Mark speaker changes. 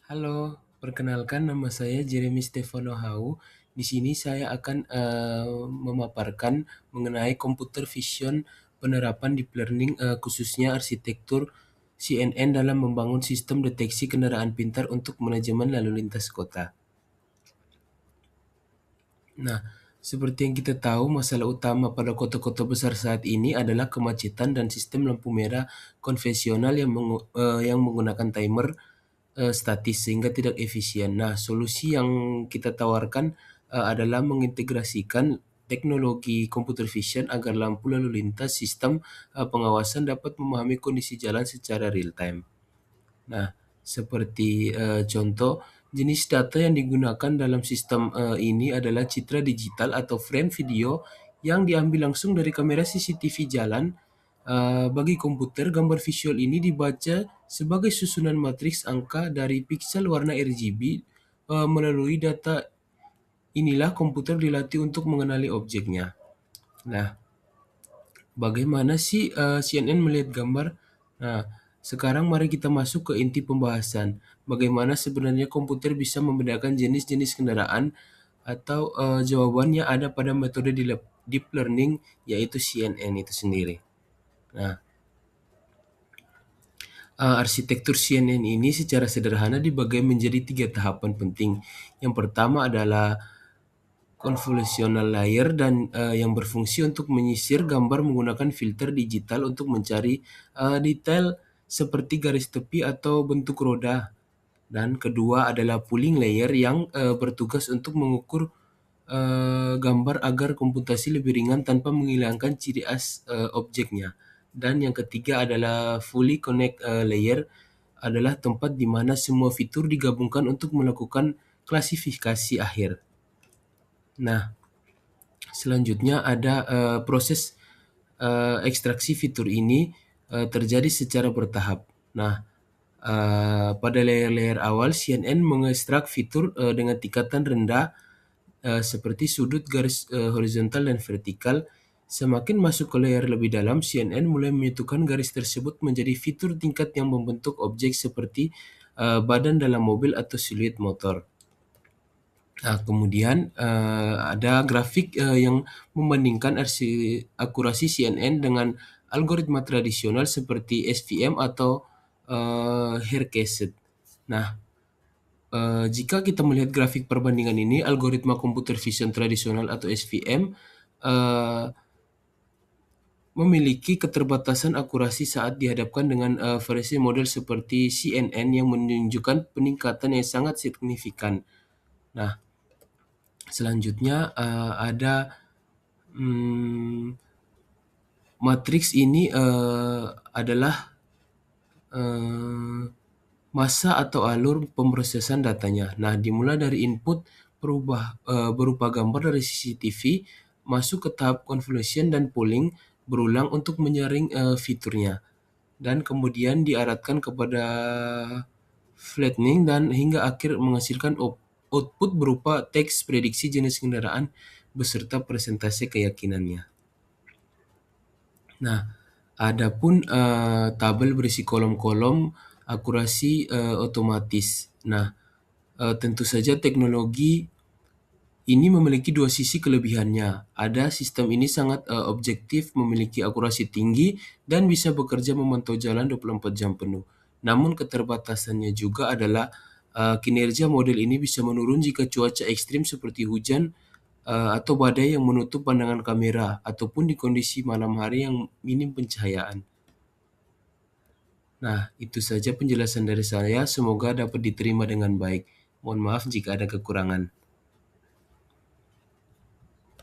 Speaker 1: Halo, perkenalkan nama saya Jeremy Stefano Hau. Di sini saya akan memaparkan mengenai computer vision penerapan deep learning khususnya arsitektur CNN dalam membangun sistem deteksi kendaraan pintar untuk manajemen lalu lintas kota. Nah, seperti yang kita tahu, masalah utama pada kota-kota besar saat ini adalah kemacetan dan sistem lampu merah konvensional yang menggunakan timer statis sehingga tidak efisien. Nah, solusi yang kita tawarkan adalah mengintegrasikan teknologi computer vision agar lampu lalu lintas sistem pengawasan dapat memahami kondisi jalan secara real time. Nah, seperti contoh, jenis data yang digunakan dalam sistem ini adalah citra digital atau frame video yang diambil langsung dari kamera CCTV jalan. Bagi komputer, gambar visual ini dibaca sebagai susunan matriks angka dari piksel warna RGB. Melalui data inilah komputer dilatih untuk mengenali objeknya. Nah, bagaimana sih CNN melihat gambar? Nah, sekarang mari kita masuk ke inti pembahasan. Bagaimana sebenarnya komputer bisa membedakan jenis-jenis kendaraan atau jawabannya ada pada metode deep learning yaitu CNN itu sendiri. Nah, arsitektur CNN ini secara sederhana dibagi menjadi 3 tahapan penting. Yang pertama adalah convolutional layer dan yang berfungsi untuk menyisir gambar menggunakan filter digital untuk mencari detail seperti garis tepi atau bentuk roda. Dan kedua adalah pooling layer yang bertugas untuk mengukur gambar agar komputasi lebih ringan tanpa menghilangkan ciri khas objeknya. Dan yang ketiga adalah fully connect layer adalah tempat di mana semua fitur digabungkan untuk melakukan klasifikasi akhir. Nah, selanjutnya ada proses ekstraksi fitur ini terjadi secara bertahap. Nah, pada layer-layer awal CNN mengekstrak fitur dengan tingkatan rendah seperti sudut garis horizontal dan vertikal. Semakin masuk ke layer lebih dalam, CNN mulai menyatukan garis tersebut menjadi fitur tingkat yang membentuk objek seperti badan dalam mobil atau siluet motor. Nah, kemudian ada grafik yang membandingkan akurasi CNN dengan algoritma tradisional seperti SVM atau Haircased. Nah, jika kita melihat grafik perbandingan ini, algoritma computer vision tradisional atau SVM eh, memiliki keterbatasan akurasi saat dihadapkan dengan versi model seperti CNN yang menunjukkan peningkatan yang sangat signifikan. Nah, selanjutnya ada matriks ini adalah eh, masa atau alur pemrosesan datanya. Nah, dimulai dari input berupa gambar dari CCTV, masuk ke tahap convolution dan pooling berulang untuk menyaring fiturnya. Dan kemudian diarahkan kepada flattening dan hingga akhir menghasilkan output berupa teks prediksi jenis kendaraan beserta presentasi keyakinannya. Nah, adapun tabel berisi kolom-kolom akurasi otomatis. Nah, tentu saja teknologi ini memiliki dua sisi kelebihannya. Ada sistem ini sangat objektif, memiliki akurasi tinggi, dan bisa bekerja memantau jalan 24 jam penuh. Namun keterbatasannya juga adalah kinerja model ini bisa menurun jika cuaca ekstrim seperti hujan atau badai yang menutup pandangan kamera, ataupun di kondisi malam hari yang minim pencahayaan. Nah, itu saja penjelasan dari saya. Semoga dapat diterima dengan baik. Mohon maaf jika ada kekurangan.